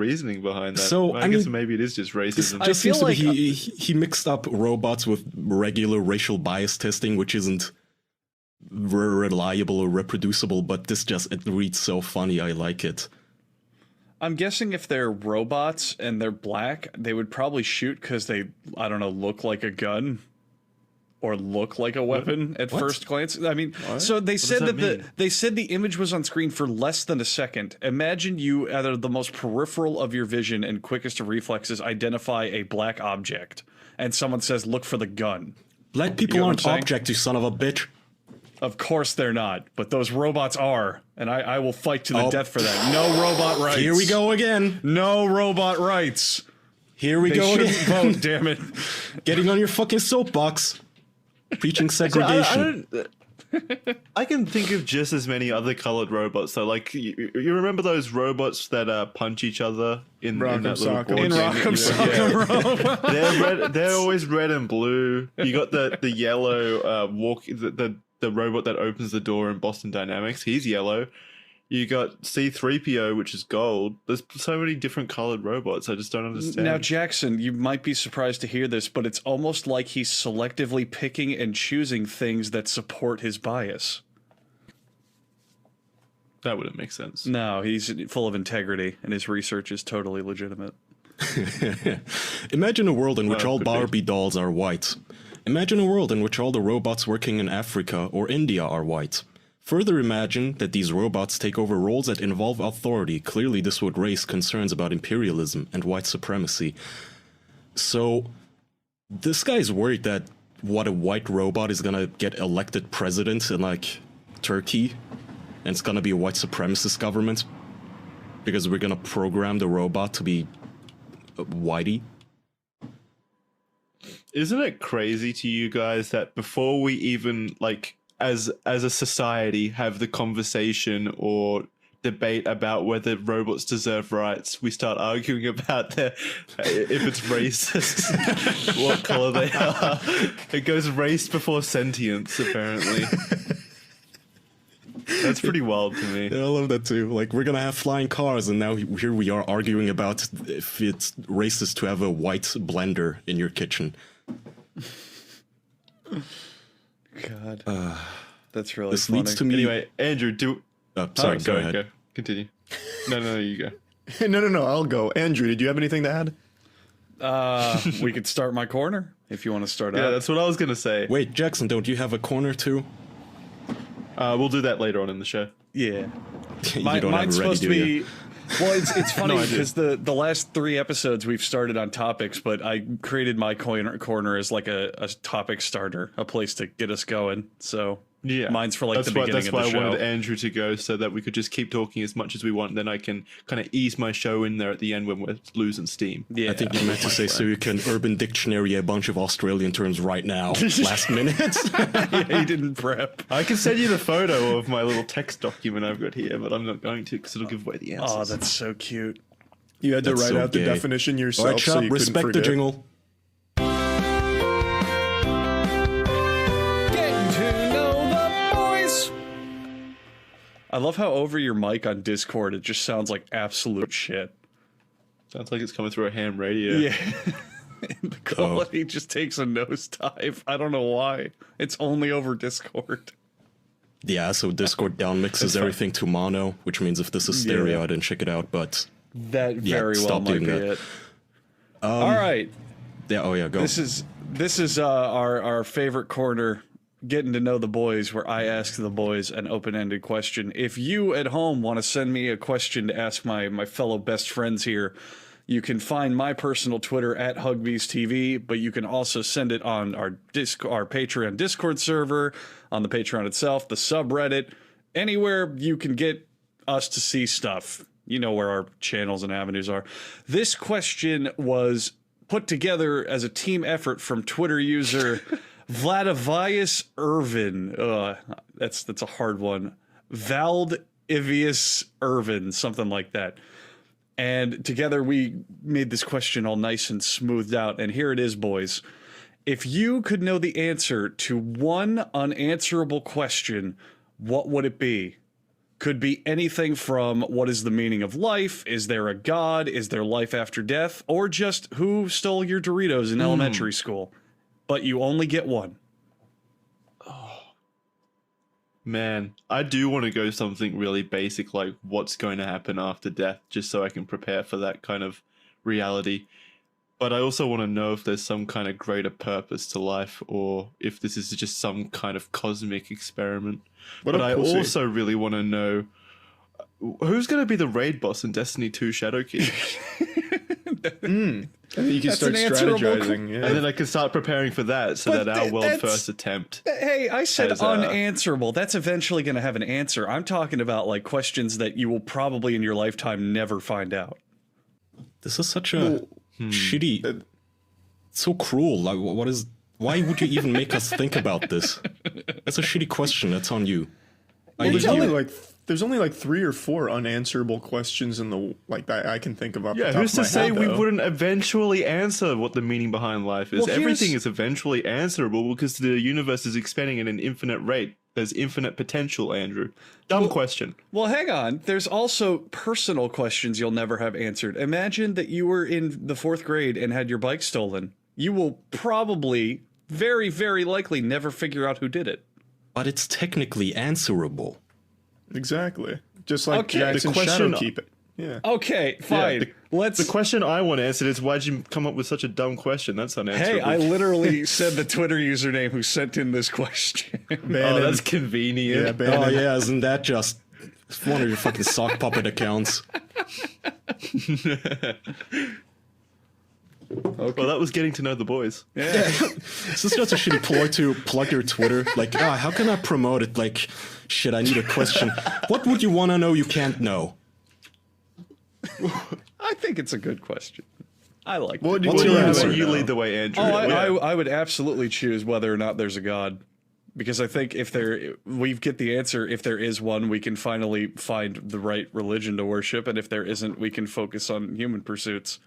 reasoning behind that. So, I guess maybe it is just racism. It just seems to be he mixed up robots with regular racial bias testing, which isn't reliable or reproducible, but it reads so funny. I like it. I'm guessing if they're robots and they're black, they would probably shoot because they, I don't know, look like a gun. Or look like a weapon at first glance. I mean, so they said that the image was on screen for less than a second. Imagine you, out of the most peripheral of your vision and quickest of reflexes, identify a black object, and someone says, "Look for the gun." Black people aren't objects, you son of a bitch. Of course they're not, but those robots are, and I will fight to the death for that. No robot rights. Here we go again. No robot rights. Here we go again. Vote, damn it. Getting on your fucking soapbox. Preaching segregation. I can think of just as many other colored robots. So, like, you remember those robots that punch each other in that little board game? In Rock'em Sock'em. They're always red and blue. You got the yellow the robot that opens the door in Boston Dynamics. He's yellow. You got C-3PO, which is gold. There's so many different colored robots. I just don't understand. Now, Jackson, you might be surprised to hear this, but it's almost like he's selectively picking and choosing things that support his bias. That wouldn't make sense. No, he's full of integrity, and his research is totally legitimate. Imagine a world in which all Barbie dolls are white. Imagine a world in which all the robots working in Africa or India are white. Further imagine that these robots take over roles that involve authority. Clearly this would raise concerns about imperialism and white supremacy. So this guy's worried that a white robot is gonna get elected president in like Turkey, and it's gonna be a white supremacist government because we're gonna program the robot to be whitey. Isn't it crazy to you guys that before we even like as a society have the conversation or debate about whether robots deserve rights, we start arguing about if it's racist, what color they are. It goes race before sentience, apparently. That's pretty wild to me. Yeah, I love that too. Like, we're gonna have flying cars, and now here we are arguing about if it's racist to have a white blender in your kitchen. God, that's really this funny. leads to me. Anyway, Andrew, sorry, go ahead. Go. Continue. No, you go. No, I'll go. Andrew, did you have anything to add? We could start my corner if you want to start out. Yeah, that's what I was gonna say. Wait, Jackson, don't you have a corner too? We'll do that later on in the show. Yeah, Mine's supposed to be. Well, it's funny because the last 3 episodes we've started on topics, but I created my corner as like a topic starter, a place to get us going. So yeah, mine's for like the beginning of the show. That's why I wanted Andrew to go so that we could just keep talking as much as we want. Then I can kind of ease my show in there at the end when we're losing steam. Yeah, I think you meant to say so you can Urban Dictionary a bunch of Australian terms right now, last minute. Yeah, he didn't prep. I can send you the photo of my little text document I've got here, but I'm not going to because it'll give away the answers. Oh, that's so cute. You had to write out the definition yourself. All right, so you respect couldn't the forget. jingle. I love how over your mic on Discord it just sounds like absolute shit. Sounds like it's coming through a ham radio. Yeah. The quality just takes a nosedive. I don't know why. It's only over Discord. Yeah, so Discord down mixes everything to mono, which means if this is stereo, I didn't check it out, but that very well might be it. All right. Yeah, go. This is our favorite corner, getting to know the boys, where I ask the boys an open-ended question. If you at home want to send me a question to ask my fellow best friends here, you can find my personal Twitter at HugbeesTV, but you can also send it on our Patreon Discord server, on the Patreon itself, the subreddit, anywhere you can get us to see stuff. You know where our channels and avenues are. This question was put together as a team effort from Twitter user Vladivius Irvin. That's a hard one. Valdivius Irvin, something like that. And together we made this question all nice and smoothed out. And here it is, boys. If you could know the answer to one unanswerable question, what would it be? Could be anything from what is the meaning of life? Is there a God? Is there life after death? Or just who stole your Doritos in elementary school? But you only get one. Man, I do want to go something really basic, like what's going to happen after death, just so I can prepare for that kind of reality. But I also want to know if there's some kind of greater purpose to life, or if this is just some kind of cosmic experiment. But I also really want to know who's going to be the raid boss in Destiny 2 Shadowkeep. And then you can start strategizing. Yeah. And then I can start preparing for that, so that our world first attempt. Hey, I said has, unanswerable. That's eventually going to have an answer. I'm talking about like questions that you will probably in your lifetime never find out. This is such a shitty, so cruel. Like, why would you even make us think about this? That's a shitty question. That's on you. There's only like 3 or 4 unanswerable questions in the that I can think of off the top who's of my to say head, we though. wouldn't eventually answer what the meaning behind life is? Well, Everything is eventually answerable because the universe is expanding at an infinite rate. There's infinite potential, Andrew. Dumb question. Well, hang on. There's also personal questions you'll never have answered. Imagine that you were in the 4th grade and had your bike stolen. You will probably, very, very likely, never figure out who did it. But it's technically answerable. Exactly. Just like Okay, Jackson the question- Shadowkeep it. Yeah. Okay, fine. The question I want answered is, why'd you come up with such a dumb question? That's unanswerable. Hey, I literally said the Twitter username who sent in this question. Oh, that's convenient. Yeah, Bannon. Oh yeah, isn't that just one of your fucking sock puppet accounts? Well, that was getting to know the boys. Yeah. This is just a shitty ploy to plug your Twitter. Like, how can I promote it? Like, shit, I need a question. What would you want to know you can't know? I think it's a good question. I like it. What do Well, you how answer about you now? lead the way, Andrew? Oh, I would absolutely choose whether or not there's a God. Because I think if we get the answer, if there is one, we can finally find the right religion to worship. And if there isn't, we can focus on human pursuits.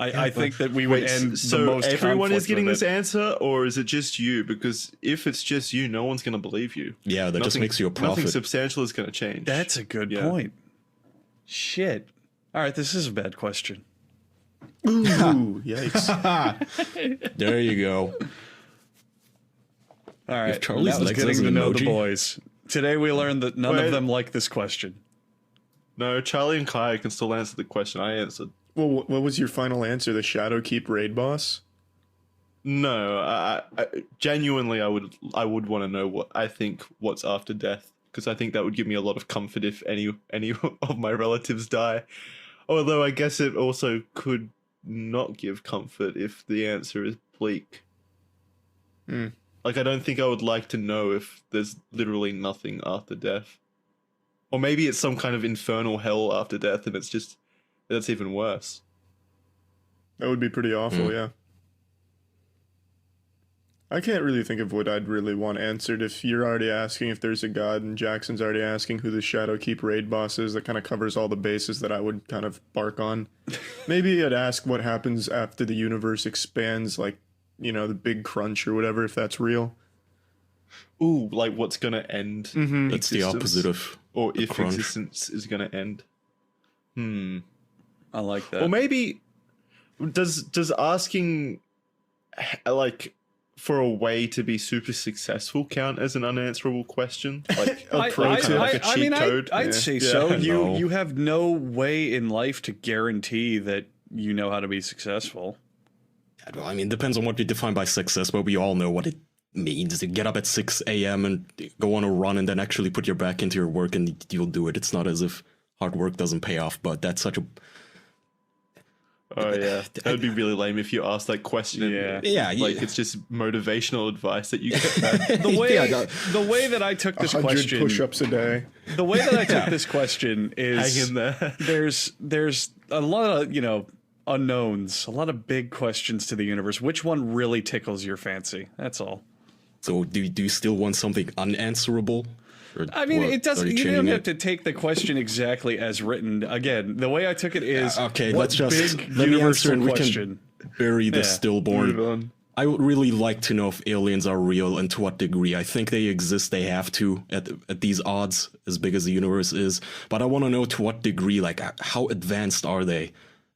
I think that we would end the most everyone is conflict getting with this answer, or is it just you? Because if it's just you, no one's going to believe you. Yeah, that just makes you a Nothing prophet. substantial is going to change. That's a good point. Shit. All right, this is a bad question. Ooh, yikes. There you go. All right, If Charlie's that was legs getting as to an know the emoji. boys. Today we learned that none of them like this question. No, Charlie and Kai can still answer the question I answered. Well, what was your final answer? The Shadowkeep raid boss? No, I genuinely, I would want to know what's after death, because I think that would give me a lot of comfort if any of my relatives die. Although I guess it also could not give comfort if the answer is bleak. Like, I don't think I would like to know if there's literally nothing after death. Or maybe it's some kind of infernal hell after death, and that's even worse. That would be pretty awful, yeah. I can't really think of what I'd really want answered. If you're already asking if there's a god and Jackson's already asking who the Shadowkeep raid boss is, that kind of covers all the bases that I would kind of bark on. Maybe I'd ask what happens after the universe expands, like, you know, the big crunch or whatever, if that's real. Ooh, like what's gonna end? That's the opposite of or the if crunch. existence is gonna end. I like that. Or maybe does asking like for a way to be super successful count as an unanswerable question? Like a pro tip, like a cheat code? I'd say so. No. You have no way in life to guarantee that you know how to be successful. Well, I mean, it depends on what you define by success, but we all know what it means to get up at 6 a.m. and go on a run and then actually put your back into your work and you'll do it. It's not as if hard work doesn't pay off, but that's such a... Oh yeah, that would be really lame if you asked that question. And, Yeah, like it's just motivational advice that you get back. The way that I took this 100 question, push-ups a day. the way that I took this question is Hang in there. there's a lot of unknowns, a lot of big questions to the universe. Which one really tickles your fancy? That's all. So do you still want something unanswerable? Or I mean, what? it doesn't. Are you You changing don't have it? to take the question exactly as written. Again, the way I took it is Okay, what let's just big let me answer universal and we question. can bury the Yeah. stillborn. Move on. I would really like to know if aliens are real and to what degree. I think they exist, they have to, at these odds, as big as the universe is. But I want to know to what degree, like, how advanced are they?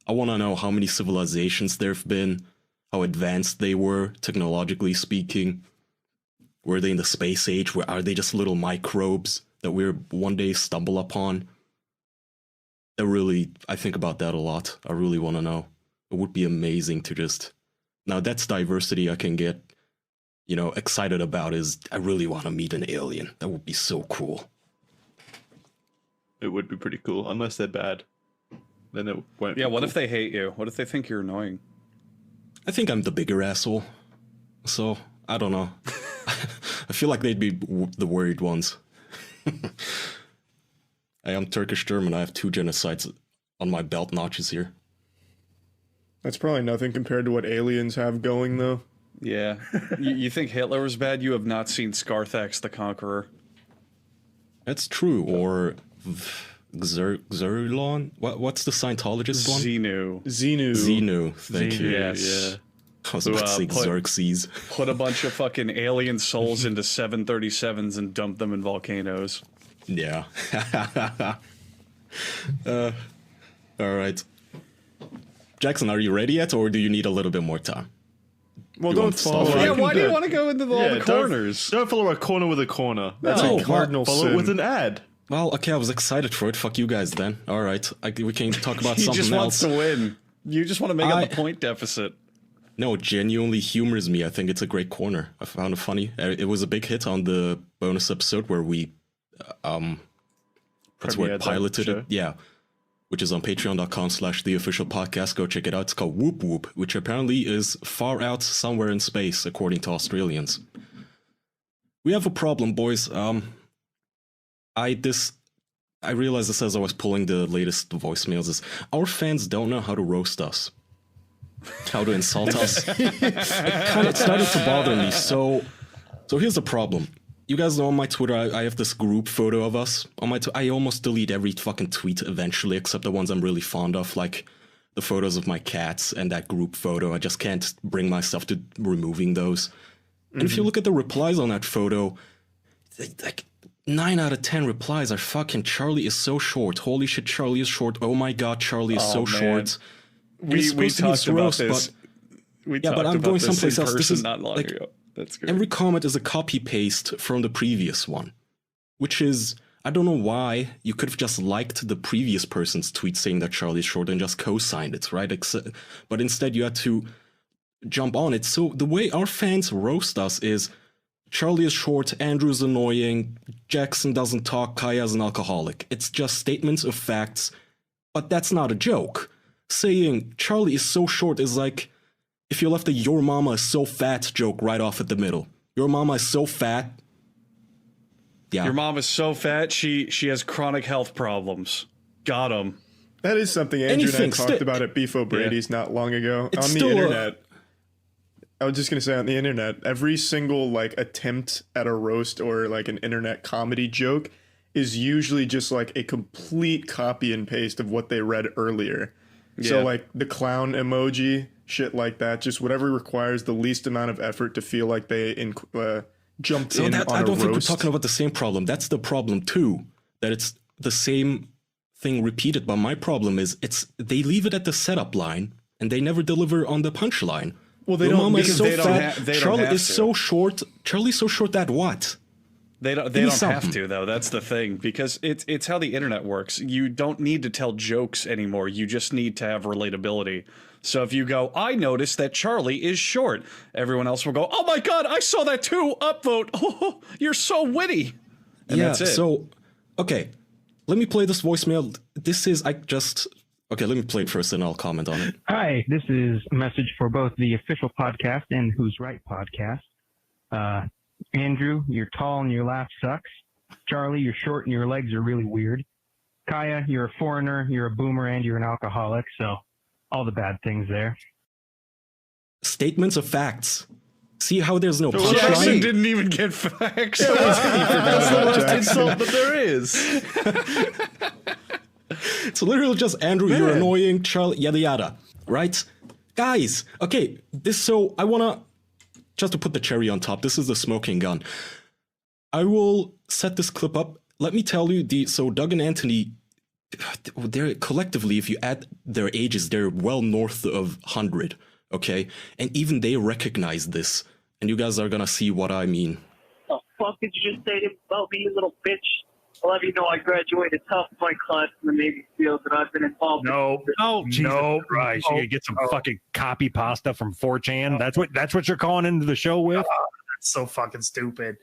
I want to know how many civilizations there have been, how advanced they were, technologically speaking. Were they in the space age? Are they just little microbes that we'll one day stumble upon? I think about that a lot. I really want to know. It would be amazing to just... Now that's diversity I can get, excited about, is I really want to meet an alien. That would be so cool. It would be pretty cool, unless they're bad. Then it won't be what cool. if they hate you? What if they think you're annoying? I think I'm the bigger asshole. So, I don't know. I feel like they'd be the worried ones. I am Turkish German. I have 2 genocides on my belt notches here. That's probably nothing compared to what aliens have going, though. Yeah. You think Hitler was bad? You have not seen Scarthax the Conqueror. That's true. Or Xerilon? What's the Scientologist one? Xenu. Thank you. Yes. I was about to say Xerxes. Put a bunch of fucking alien souls into 737s and dump them in volcanoes. Yeah. All right. Jackson, are you ready yet, or do you need a little bit more time? Well, You don't want to follow. stop? Yeah, why do you want to go into all the corners? Don't follow a corner with a corner. That's No, a cardinal Follow sin. it with an ad. Well, okay, I was excited for it. Fuck you guys then. All right. We can talk about He something just wants else. to win. You just want to make up I- the point deficit. No, it genuinely humors me. I think it's a great corner. I found it funny. It was a big hit on the bonus episode where we, that's where Premiered it that piloted show. it. Yeah. Which is on patreon.com/theofficialpodcast. Go check it out. It's called Whoop Whoop, which apparently is far out somewhere in space, according to Australians. We have a problem, boys. I realized this as I was pulling the latest voicemails, is our fans don't know how to roast us. How to insult us. It started to bother me. So here's the problem. You guys know on my Twitter, I have this group photo of us. On my I almost delete every fucking tweet eventually, except the ones I'm really fond of, like the photos of my cats and that group photo. I just can't bring myself to removing those. And if you look at the replies on that photo, like 9 out of 10 replies are fucking Charlie is so short. Holy shit, Charlie is short. Oh my god, Charlie is so man. short. And We it's supposed to be talked about roast, this. We Yeah, talked but I'm about going this someplace in else. This person is, not long like, ago. That's great. every comment is a copy paste from the previous one, which is, I don't know why you could have just liked the previous person's tweet saying that Charlie is short and just co-signed it, right? But instead you had to jump on it. So the way our fans roast us is Charlie is short, Andrew's annoying, Jackson doesn't talk, Kaya's an alcoholic. It's just statements of facts, but that's not a joke. Saying Charlie is so short is like if you left a "your mama is so fat" joke right off at the middle. Your mama is so fat. Yeah. Your mom is so fat, she has chronic health problems. Got him. That is something Andrew and I Anything, talked about at Beef O'Brady's not long ago. It's on the still internet. I was just going to say, on the internet, every single like attempt at a roast or like an internet comedy joke is usually just like a complete copy and paste of what they read earlier. So Yeah. like the clown emoji, shit like that, just whatever requires the least amount of effort to feel like they jumped So in that, on I don't a think we're roast. talking about the same problem. That's the problem too. That it's the same thing repeated. But my problem is they leave it at the setup line and they never deliver on the punchline. Well, they Your don't, mama is because so they don't fat. they don't Charlie have is to. so short. Charlie's so short that what? They don't me have something. to though. That's the thing, because it's how the internet works. You don't need to tell jokes anymore. You just need to have relatability. So if you go, I noticed that Charlie is short, everyone else will go, oh my god, I saw that too. Upvote. Oh, you're so witty. And Yeah. that's it. So, okay, let me play this voicemail. Okay, let me play it first and I'll comment on it. Hi, this is a message for both the official podcast and Who's Right podcast. Andrew, you're tall and your laugh sucks. Charlie, you're short and your legs are really weird. Kaya, you're a foreigner, you're a boomer, and you're an alcoholic, so all the bad things there. Statements of facts. See how there's no Jackson punchline? didn't even get facts. That's the worst Jackson. insult that there is. It's literally just Andrew, you're annoying, Charlie, yada yada. Right? Guys, okay, I wanna just to put the cherry on top, this is the smoking gun. I will set this clip up. Let me tell you, so Doug and Anthony, they're collectively, if you add their ages, they're well north of 100, okay? And even they recognize this, and you guys are gonna see what I mean. The fuck did you just say about me, you little bitch? I'll have you know I graduated top of my class in the Navy SEALs, and I've been involved. Oh, Jesus Christ! You get some fucking copy pasta from 4chan. That's what you're calling into the show with. That's so fucking stupid.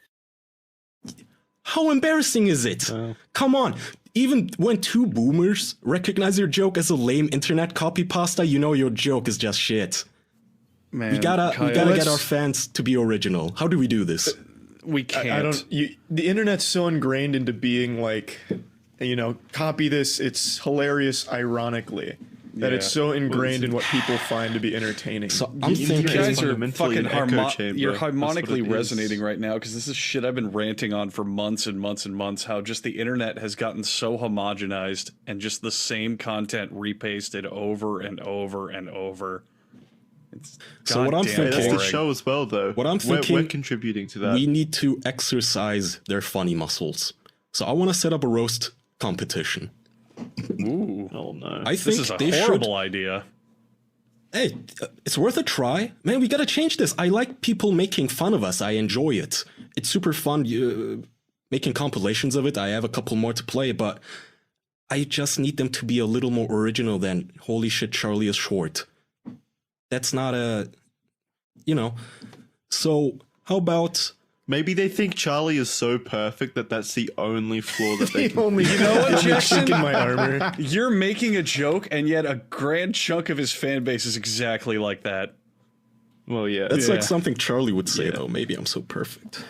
How embarrassing is it? Come on. Even when two boomers recognize your joke as a lame internet copy pasta, you know your joke is just shit. Man, we gotta get our fans to be original. How do we do this? We can't. I don't. The internet's so ingrained into being like, copy this. It's hilarious, ironically, that it's so ingrained in what people find to be entertaining. So I'm thinking, you guys are fundamentally fucking an echo chamber. you're That's what harmonically it is. resonating right now because this is shit I've been ranting on for months and months and months. How just the internet has gotten so homogenized and just the same content repasted over and over and over. It's So what I'm goddamn thinking- That's the boring. show as well, though. What I'm thinking- we're contributing to that. we need to exercise their funny muscles. So I want to set up a roast competition. Ooh, Oh no! I think this is a they horrible idea. Hey, it's worth a try. Man, we gotta change this. I like people making fun of us. I enjoy it. It's super fun making compilations of it. I have a couple more to play, but I just need them to be a little more original than holy shit, Charlie is short. That's not So how about Maybe they think Charlie is so perfect that that's the only flaw that they The can. only, chink in my armor. You're making a joke, and yet a grand chunk of his fan base is exactly like that. Well, yeah. that's Yeah. like something Charlie would say though. Maybe I'm so perfect.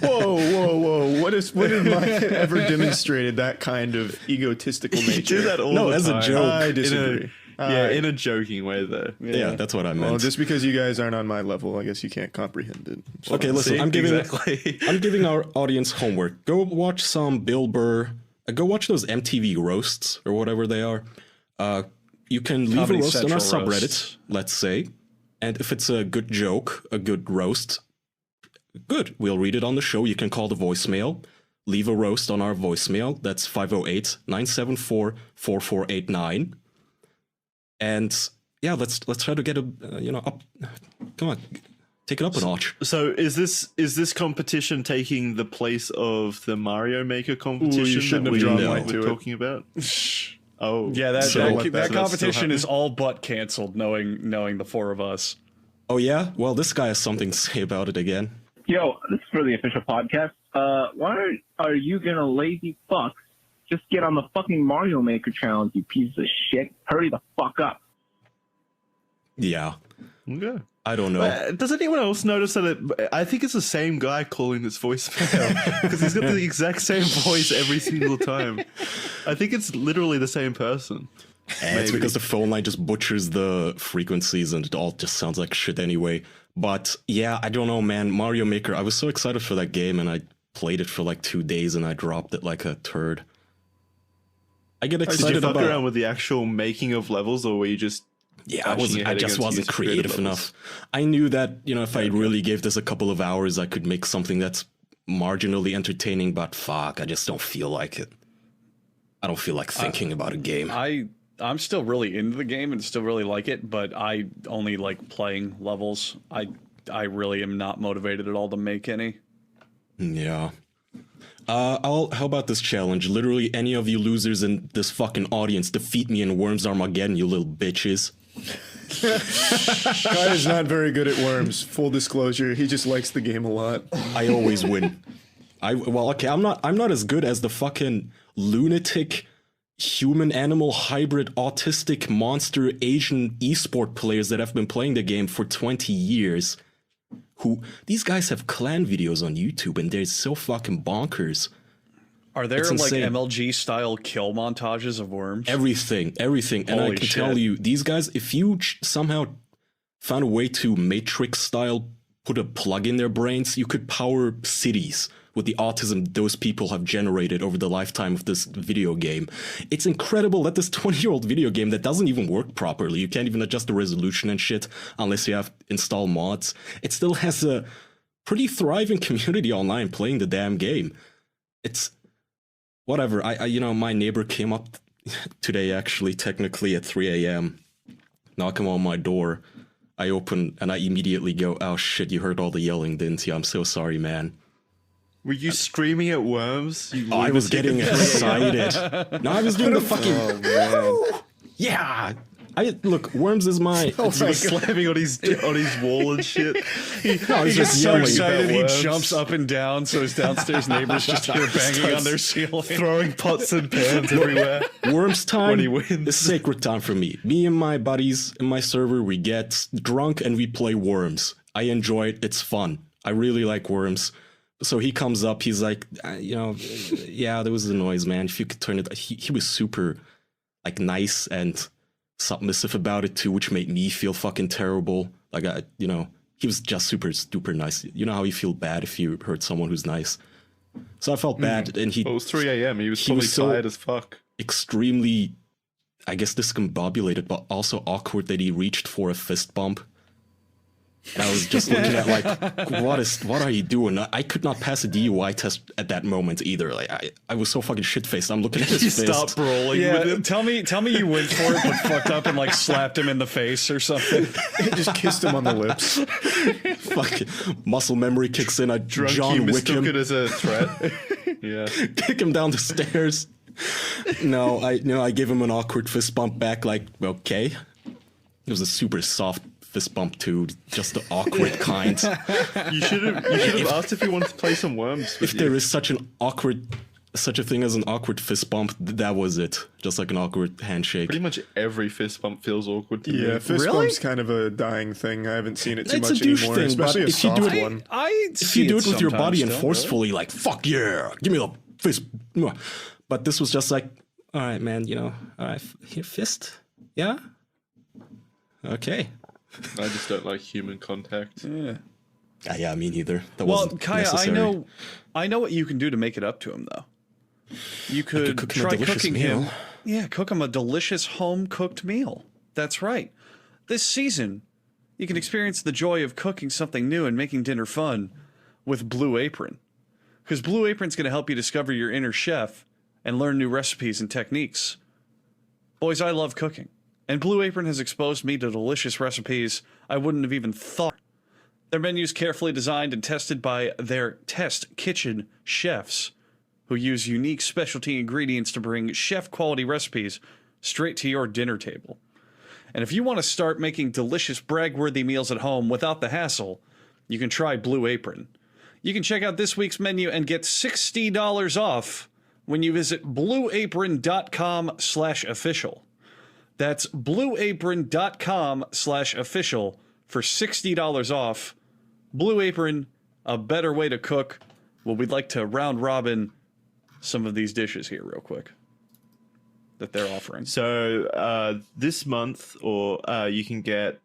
Whoa! What have I ever demonstrated that kind of egotistical You nature? do that all No, the as a time. joke. I disagree. In a joking way, though. Yeah, that's what I meant. Well, just because you guys aren't on my level, I guess you can't comprehend it. Okay, listen, See? I'm giving Exactly. I'm giving our audience homework. Go watch some Bill Burr. Go watch those MTV roasts or whatever they are. You can leave Comedy a roast on our Central subreddit, roasts. let's say. And if it's a good joke, a good roast, good. We'll read it on the show. You can call the voicemail. Leave a roast on our voicemail. That's 508-974-4489. And yeah, let's try to get up. Come on, take it up a notch. So is this competition taking the place of the Mario Maker competition shouldn't that have drawn we light to were it. talking about? Oh, Yeah, that so that, what- that so that's still competition is happening? all but canceled. Knowing the four of us. Oh yeah, well this guy has something to say about it again. Yo, this is for the official podcast. Why are you gonna lazy fucks just get on the fucking Mario Maker challenge, you piece of shit? Hurry the fuck up. Yeah, Okay. I don't know. Does anyone else notice that I think it's the same guy calling this voicemail because he's got the exact same voice every single time. I think it's literally the same person. It's because the phone line just butchers the frequencies and it all just sounds like shit anyway. But yeah, I don't know, man. Mario Maker, I was so excited for that game and I played it for like 2 days and I dropped it like a turd. I get Did you excited fuck about around with the actual making of levels, or were you just? Yeah, bashing your I head just against wasn't user-created creative levels? enough. I knew that, if I really gave this a couple of hours, I could make something that's marginally entertaining, but fuck, I just don't feel like it. I don't feel like thinking about a game. I'm still really into the game and still really like it, but I only like playing levels. I really am not motivated at all to make any. Yeah. How about this challenge? Literally any of you losers in this fucking audience defeat me in Worms Armageddon, you little bitches. Guy is not very good at worms. Full disclosure, he just likes the game a lot. I always win. I'm not as good as the fucking lunatic human animal hybrid autistic monster Asian esport players that have been playing the game for 20 years. These guys have clan videos on YouTube and they're so fucking bonkers. Are there It's like insane. MLG style kill montages of worms? Everything. And I Holy can shit. tell you, these guys, if you somehow found a way to Matrix style put a plug in their brains, you could power cities with the autism those people have generated over the lifetime of this video game. It's incredible that this 20-year-old video game that doesn't even work properly, you can't even adjust the resolution and shit unless you have install mods, it still has a pretty thriving community online playing the damn game. It's whatever. I my neighbor came up today, actually, technically at 3 a.m., knocking on my door. I open and I immediately go, "Oh shit, you heard all the yelling, didn't you? I'm so sorry, man." Were you screaming at worms? You I was lunatic? getting excited. No, I was doing the fucking... Oh man. Yeah! Look, Worms is my... He was slamming on his wall and shit. No, He's just so yelling. excited he Worms. jumps up and down so his downstairs neighbors just hear banging on their ceiling. Throwing pots and pans everywhere. Worms time When he wins. is sacred time for me. Me and my buddies in my server, we get drunk and we play Worms. I enjoy it. It's fun. I really like Worms. So he comes up, he's like, yeah, there was the noise, man. If you could turn it... He was super, like, nice and submissive about it, too, which made me feel fucking terrible. Like, he was just super nice. You know how you feel bad if you hurt someone who's nice? So I felt bad, and he... Well, it was 3 a.m. He was probably so tired as fuck. extremely, I guess, discombobulated, but also awkward that he reached for a fist bump. And I was just looking at like, what are you doing? I could not pass a DUI test at that moment either. Like I was so fucking shit faced. I'm looking at his You fist. start brawling Yeah, with him. tell me you went for it but fucked up and like slapped him in the face or something. Just kissed him on the lips. Fucking muscle memory kicks in. I Drunk, John you Wick mistook him, it as a threat. Yeah. kick him down the stairs. No, I gave him an awkward fist bump back. Like, okay, it was a super soft fist bump too, just the awkward kind. You should have asked if you wanted to play some Worms. If there is such a thing as an awkward fist bump, that was it. Just like an awkward handshake. Pretty much every fist bump feels awkward to me. Yeah, fist Really? bump's kind of a dying thing. I haven't seen it too It's much a douche anymore, thing, especially but a if you do soft it- one. If you do it with your body and forcefully, like, fuck yeah, give me the fist. But this was just like, all right, man, all right, fist? Yeah? Okay. I just don't like human contact. Yeah, me neither. That Well, wasn't Kaya, necessary. I know what you can do to make it up to him though. You could cook him a try delicious cooking meal. him. Yeah, cook him a delicious home cooked meal. That's right. This season, you can experience the joy of cooking something new and making dinner fun with Blue Apron. Because Blue Apron's going to help you discover your inner chef and learn new recipes and techniques. Boys, I love cooking. And Blue Apron has exposed me to delicious recipes I wouldn't have even thought. Their menu's carefully designed and tested by their test kitchen chefs, who use unique specialty ingredients to bring chef-quality recipes straight to your dinner table. And if you want to start making delicious, brag-worthy meals at home without the hassle, you can try Blue Apron. You can check out this week's menu and get $60 off when you visit blueapron.com/official. That's blueapron.com/official for $60 off. Blue Apron, a better way to cook. Well, we'd like to round robin some of these dishes here real quick that they're offering. So this month, you can get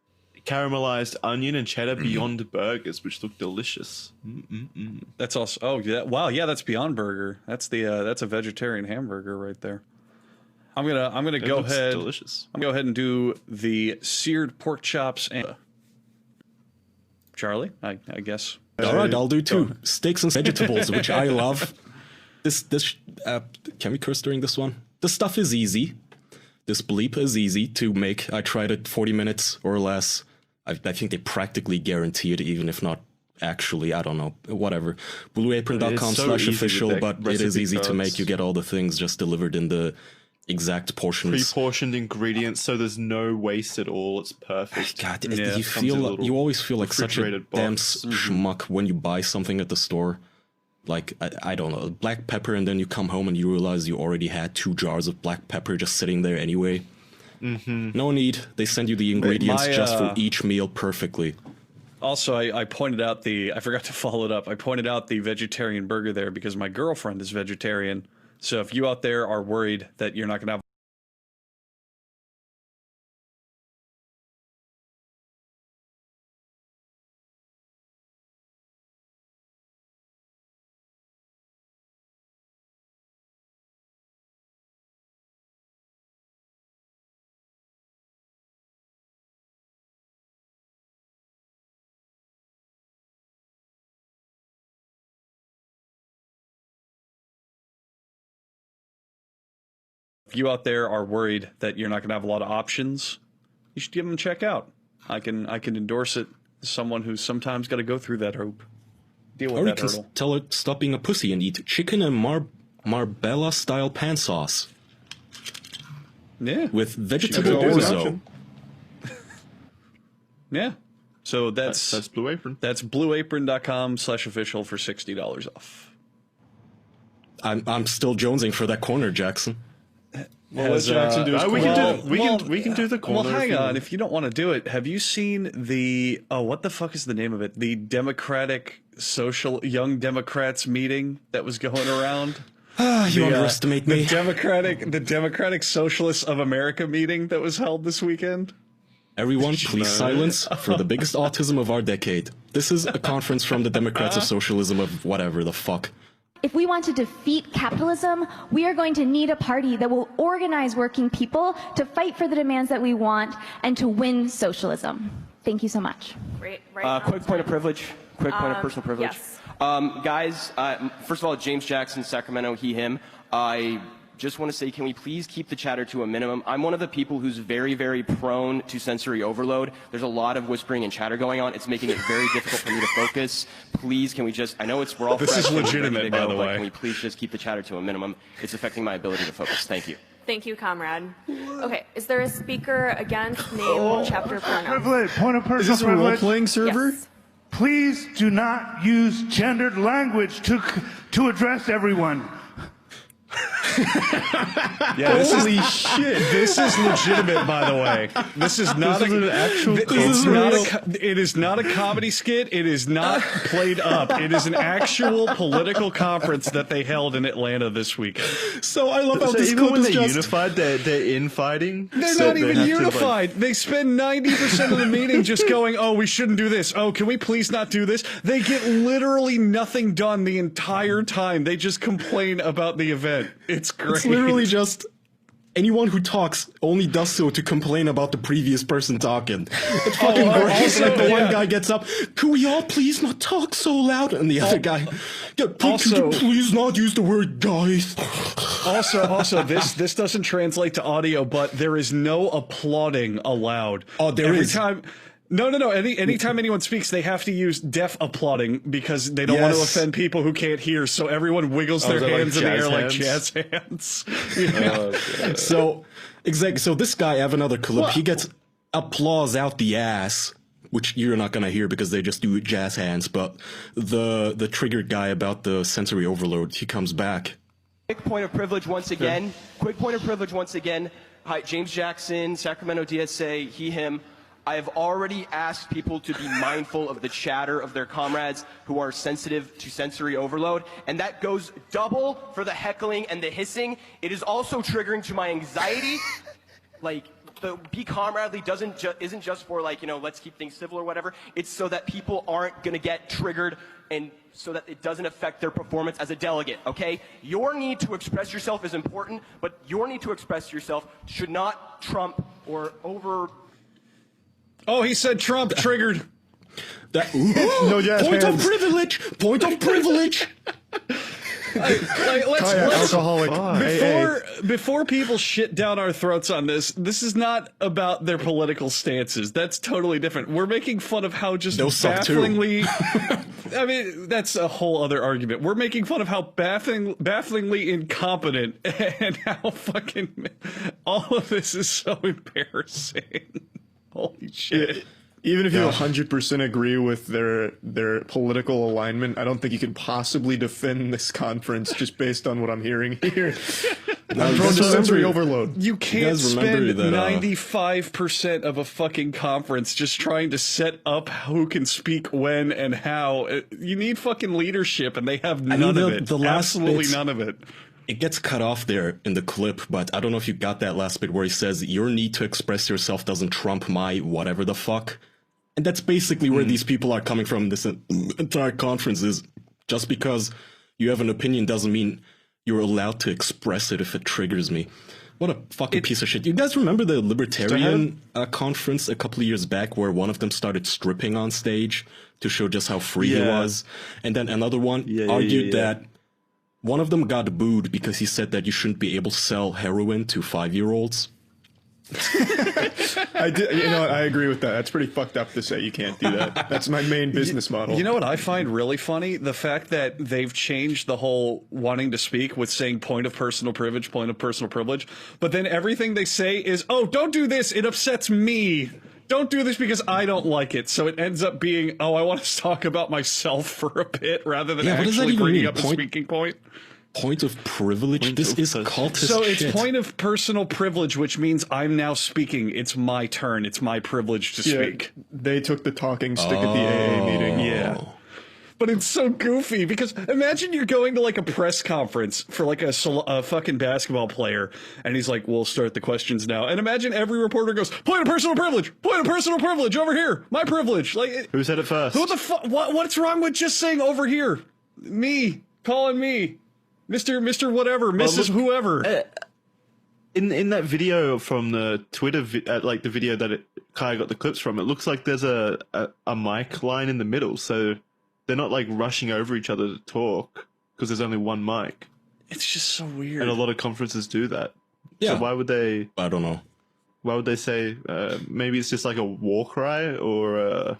caramelized onion and cheddar Beyond Burgers, which look delicious. That's also, oh, yeah, wow, yeah, that's Beyond Burger. That's that's a vegetarian hamburger right there. I'm gonna go looks ahead. delicious. I'm gonna go ahead and do the seared pork chops and Charlie, I guess. All right, I'll do two. Steaks and vegetables, which I love. This can we curse during this one? The stuff is easy. This bleep is easy to make. I tried it 40 minutes or less. I think they practically guarantee it, even if not actually. I don't know. Whatever. BlueApron.com/official, but it is easy to make. You get all the things just delivered in the exact portions. Pre-portioned ingredients, so there's no waste at all. It's perfect. God, Yeah. you always feel like such a refrigerated damn box. schmuck when you buy something at the store. Like, I don't know, black pepper, and then you come home and you realize you already had 2 jars of black pepper just sitting there anyway. No need. They send you the ingredients just for each meal perfectly. Also, I pointed out I forgot to follow it up. I pointed out the vegetarian burger there because my girlfriend is vegetarian. So if you out there are worried that you're not going to have If you out there are worried that you're not going to have a lot of options, you should give them a check out. I can endorse it as someone who's sometimes got to go through that hoop. Deal with Or you that can hurdle. tell her stop being a pussy and eat chicken and Marbella style pan sauce Yeah. with That's vegetable always an orzo. option. Yeah. So That's Blue Apron. that's blueapron.com/official for $60 off. I'm still jonesing for that corner, Jackson. Well, let Jackson do his corner. We can do the corner. Well, hang if you on. want. If you don't want to do it, have you seen the what the fuck is the name of it? The Democratic Young Democrats meeting that was going around. You underestimate me. The Democratic Socialists of America meeting that was held this weekend. Everyone, please silence for the biggest autism of our decade. This is a conference from the Democrats of Socialism of whatever the fuck. If we want to defeat capitalism, we are going to need a party that will organize working people to fight for the demands that we want and to win socialism. Thank you so much. Right Quick point of privilege. Quick point of personal privilege. Yes. Guys, first of all, James Jackson, Sacramento, he, him. I just want to say, can we please keep the chatter to a minimum? I'm one of the people who's very, very prone to sensory overload. There's a lot of whispering and chatter going on. It's making it very difficult for me to focus. Please, can we just, I know we're all This fresh is and ready legitimate, to by go, the but way. can we please just keep the chatter to a minimum? It's affecting my ability to focus. Thank you. Thank you, comrade. Okay, is there a speaker against name, chapter, pronoun? Point of personal Is this a privilege. role-playing server? Yes. Please do not use gendered language to address everyone. Yeah, holy shit! This is legitimate, by the way. This is not This is an actual It is not a comedy skit. It is not played up. It is an actual political conference that they held in Atlanta this weekend. So I love how So this even clip when is they're just... unified, they're infighting. They're So not they even have to, like- unified. They spend 90% of the meeting just going, "Oh, we shouldn't do this. Oh, can we please not do this?" They get literally nothing done the entire time. They just complain about the event. It's great. It's literally just anyone who talks only does so to complain about the previous person talking. It's fucking great. also, Like the one yeah. guy gets up, "Could we all please not talk so loud?" And the other guy, "Yeah, could also- you please not use the word guys?" Also, this doesn't translate to audio, but there is no applauding allowed. Oh, there Every is. time. No. Anytime anyone speaks, they have to use deaf applauding because they don't want to Yes. offend people who can't hear. So everyone wiggles their is that like hands in the jazz air like hands? jazz hands. Yeah. So, exactly. So this guy, I have another clip. He gets applause out the ass, which you're not gonna hear because they just do jazz hands. But the triggered guy about the sensory overload, he comes back. Quick point of privilege once again. Quick point of privilege once again. Hi, James Jackson, Sacramento DSA, he, him. I have already asked people to be mindful of the chatter of their comrades who are sensitive to sensory overload, and that goes double for the heckling and the hissing. It is also triggering to my anxiety. Like, the be comradely isn't just for, like, you know, let's keep things civil or whatever. It's so that people aren't gonna get triggered and so that it doesn't affect their performance as a delegate, okay? Your need to express yourself is important, but your need to express yourself should not trump or over... Oh, he said Trump triggered. That, No jazz point hands. of privilege. Point of privilege. Let's alcoholic. before people shit down our throats on this is not about their political stances. That's totally different. We're making fun of how just Those suck too. bafflingly. I mean, that's a whole other argument. We're making fun of how bafflingly incompetent and how fucking all of this is so embarrassing. Holy shit. Even if you 100% agree with their political alignment, I don't think you can possibly defend this conference just based on what I'm hearing here. I'm prone to sensory overload. You can't guys remember spend that, 95% of a fucking conference just trying to set up who can speak when and how. You need fucking leadership, and they have none of it. the last Absolutely bit- none of it. It gets cut off there in the clip, but I don't know if you got that last bit where he says, "Your need to express yourself doesn't trump my whatever the fuck." And that's basically where these people are coming from. This entire conference is just because you have an opinion doesn't mean you're allowed to express it if it triggers me. What a fucking piece of shit. You guys remember the Libertarian conference a couple of years back where one of them started stripping on stage to show just how free he Yeah. was? And then another one Yeah, argued yeah. that One of them got booed because he said that you shouldn't be able to sell heroin to 5-year-olds. I agree with that. That's pretty fucked up to say you can't do that. That's my main business model. You know what I find really funny? The fact that they've changed the whole wanting to speak with saying point of personal privilege, but then everything they say is, oh, don't do this, it upsets me. Don't do this because I don't like it. So it ends up being, oh, I want to talk about myself for a bit rather than actually bringing up a speaking point. Point of privilege? This is cultist So shit. it's point of personal privilege, which means I'm now speaking. It's my turn. It's my privilege to speak. They took the talking stick at the AA meeting. Yeah. But it's so goofy because imagine you're going to like a press conference for like a fucking basketball player and he's like, we'll start the questions now. And imagine every reporter goes, point of personal privilege over here. My privilege. Like, who said it first? Who the fuck? What's wrong with just saying over here? Me. Calling me. Mr. whatever, Mrs. whoever. In that video from the Twitter, like the video that Kai got the clips from, it looks like there's a mic line in the middle, so they're not like rushing over each other to talk because there's only one mic. It's just so weird. And a lot of conferences do that. Yeah. So why would they? I don't know. Why would they say? Maybe it's just like a war cry or.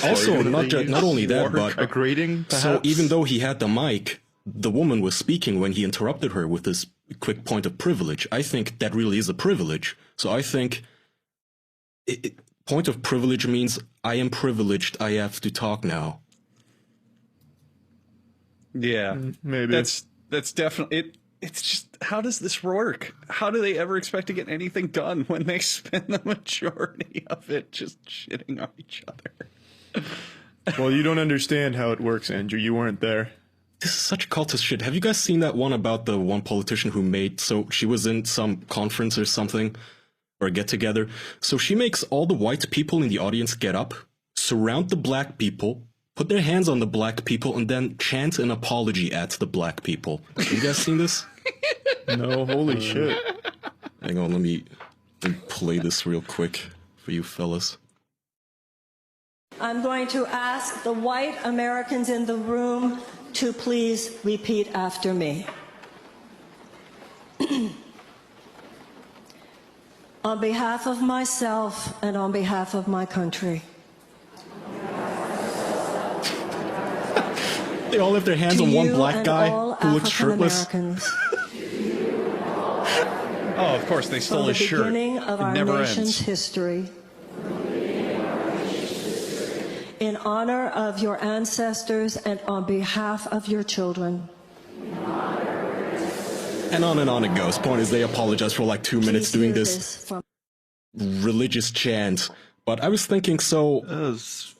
Also, not only that, but a greeting. Perhaps? So even though he had the mic, the woman was speaking when he interrupted her with this quick point of privilege. I think that really is a privilege. So I think point of privilege means I am privileged. I have to talk now. Yeah, maybe that's definitely it. It's just, how does this work? How do they ever expect to get anything done when they spend the majority of it just shitting on each other? Well, you don't understand how it works, Andrew. You weren't there. This is such cultist shit. Have you guys seen that one about the one politician who made, so she was in some conference or something, or a get-together, so she makes all the white people in the audience get up, surround the black people, put their hands on the black people, and then chant an apology at the black people. Have you guys seen this? No, holy shit. Hang on, let me play this real quick for you fellas. I'm going to ask the white Americans in the room to please repeat after me. On behalf of myself and on behalf of my country. They all have their hands on one black guy who looks shirtless. Oh, of course, they stole his shirt. From the beginning of our nation's history, in honor of your ancestors and on behalf of your children. And on it goes. Point is, they apologize for like 2 minutes doing this religious chant. But I was thinking, so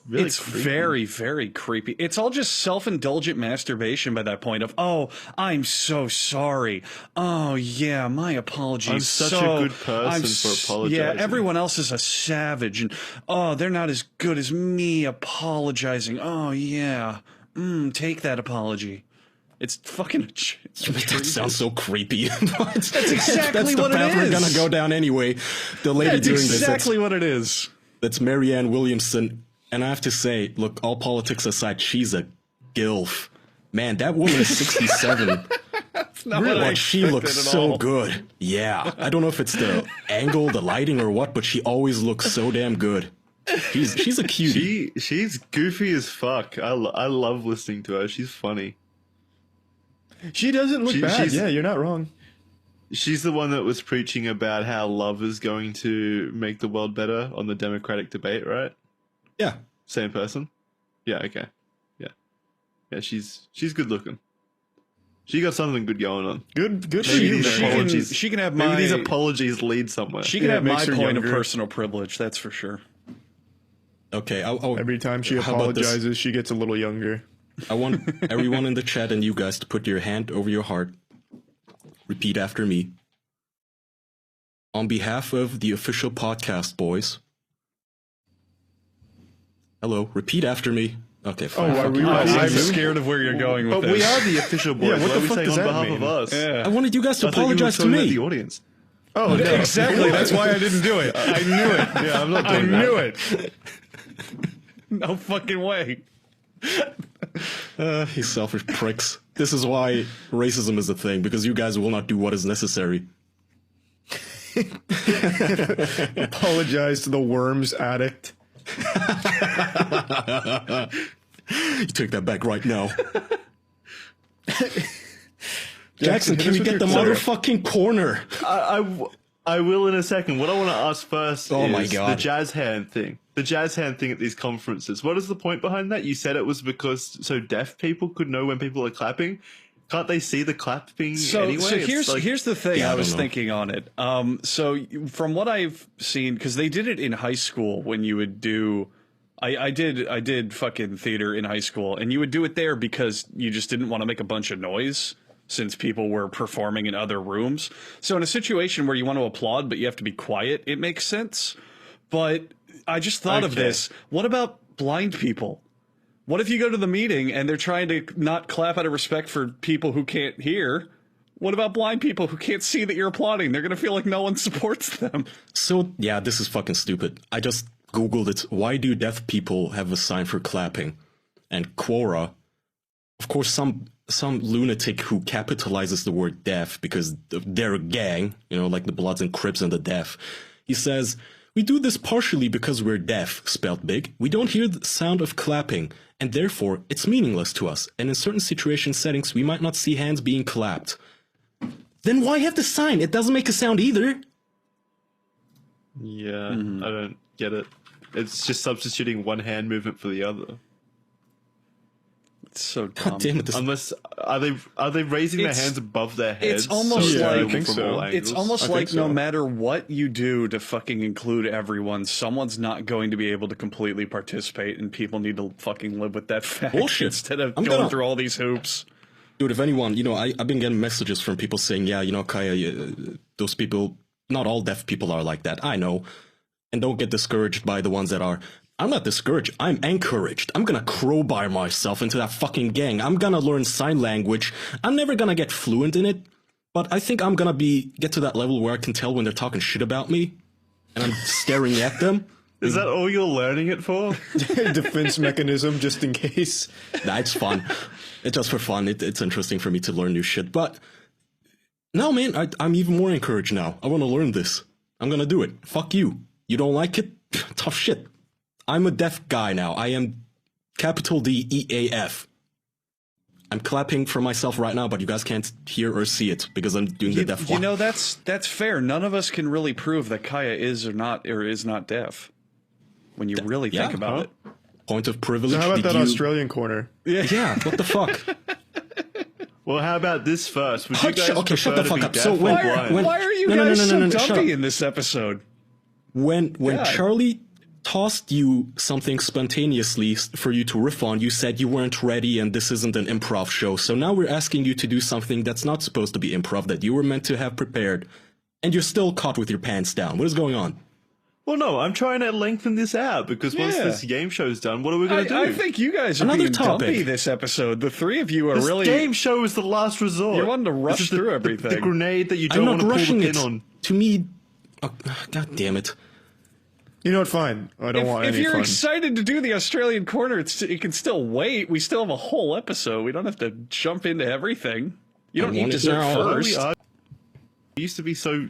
really it's creepy. very, very creepy. It's all just self-indulgent masturbation by that point of, oh, I'm so sorry. Oh, yeah, my apologies. I'm such a good person for apologizing. Yeah, everyone else is a savage. And, oh, they're not as good as me apologizing. Oh, yeah. Take that apology. It's fucking... That sounds so creepy. That's exactly that's what the path it is. we're gonna go down anyway. The lady doing this. That's exactly what it is. That's Marianne Williamson. And I have to say, look, all politics aside, she's a gilf. Man, that woman is 67. That's not Really? what I Like, she expected looks at so all. good. Yeah. I don't know if it's the angle, the lighting, or what, but she always looks so damn good. She's a cutie. She's goofy as fuck. I love listening to her. She's funny. She doesn't look bad. Yeah, you're not wrong. She's the one that was preaching about how love is going to make the world better on the Democratic debate, right? Yeah. Same person? Yeah, okay. Yeah. Yeah, she's good looking. She got something good going on. Good Maybe for you, these man. apologies. She can have Maybe my... these apologies lead somewhere. She can Yeah, have it my makes her point of younger. personal privilege, that's for sure. Okay. Every time she how about this? apologizes, she gets a little younger. I want everyone in the chat and you guys to put your hand over your heart. Repeat after me. On behalf of the official podcast boys. Hello, repeat after me. Okay, fine. are we I'm scared of where you're going with But this. we are the official boys. Yeah, what Why the are we fuck saying does on that behalf mean? of us? Yeah. I wanted you guys to I thought you were apologize to talking about me. the audience. Oh, no. Exactly, that's why I didn't do it. I knew it. Yeah, I'm not I doing that. knew it. No fucking way. You selfish pricks. This is why racism is a thing, because you guys will not do what is necessary. Apologize to the worms addict. You take that back right now. Jackson, can you get the motherfucking corner? I will in a second. What I want to ask first is my God. the jazz hand thing. The jazz hand thing at these conferences. What is the point behind that? You said it was because so deaf people could know when people are clapping. Can't they see the clapping anyway? So here's the thing I was thinking on it. So from what I've seen, because they did it in high school when you would do, I did fucking theater in high school, and you would do it there because you just didn't want to make a bunch of noise since people were performing in other rooms. So in a situation where you want to applaud but you have to be quiet, it makes sense. But I just thought of this. What about blind people? What if you go to the meeting and they're trying to not clap out of respect for people who can't hear? What about blind people who can't see that you're applauding? They're going to feel like no one supports them. So, yeah, this is fucking stupid. I just Googled it. Why do deaf people have a sign for clapping? And Quora, of course, some lunatic who capitalizes the word deaf because they're a gang, you know, like the Bloods and Crips and the deaf. He says, we do this partially because we're deaf, spelled big. We don't hear the sound of clapping, and therefore it's meaningless to us. And in certain situation settings, we might not see hands being clapped. Then why have the sign? It doesn't make a sound either. Yeah, I don't get it. It's just substituting one hand movement for the other. It's so dumb. God damn it! Unless are they raising their hands above their heads? It's almost like I think so. It's almost like no matter what you do to fucking include everyone, someone's not going to be able to completely participate, and people need to fucking live with that fact instead of going through all these hoops. Dude, if anyone, you know, I've been getting messages from people saying, yeah, you know, Kaya, those people, not all deaf people are like that. I know. And don't get discouraged by the ones that are. I'm not discouraged. I'm encouraged. I'm gonna crowbar myself into that fucking gang. I'm gonna learn sign language. I'm never gonna get fluent in it, but I think I'm gonna get to that level where I can tell when they're talking shit about me, and I'm staring at them. Is that all you're learning it for? Defense mechanism, just in case. Nah, it's fun. It's just for fun. It's interesting for me to learn new shit. But no, man, I'm even more encouraged now. I want to learn this. I'm gonna do it. Fuck you. You don't like it? Tough shit. I'm a deaf guy now. I am capital DEAF. I'm clapping for myself right now, but you guys can't hear or see it because I'm doing the deaf one. You know, that's fair. None of us can really prove that Kaya is or is not deaf. When you really think about it. Point of privilege. So how about that Australian corner? Yeah, what the fuck? Well, how about this first? Would you guys okay, shut the fuck up. So why are you guys so dumpy in this episode? When Charlie tossed you something spontaneously for you to riff on, you said you weren't ready and this isn't an improv show. So now we're asking you to do something that's not supposed to be improv, that you were meant to have prepared, and you're still caught with your pants down. What is going on? Well, no, I'm trying to lengthen this out because once this game show's done, what are we going to do? I think you guys are being dumpy this episode. The three of you are this game show is the last resort. You wanted to rush through everything. The grenade that you don't want to pull the pin on. To me, God damn it. You know what? Fine. I don't want any fun. If you're fun. excited to do the Australian corner, it can still wait. We still have a whole episode. We don't have to jump into everything. You don't need dessert first. We used to be so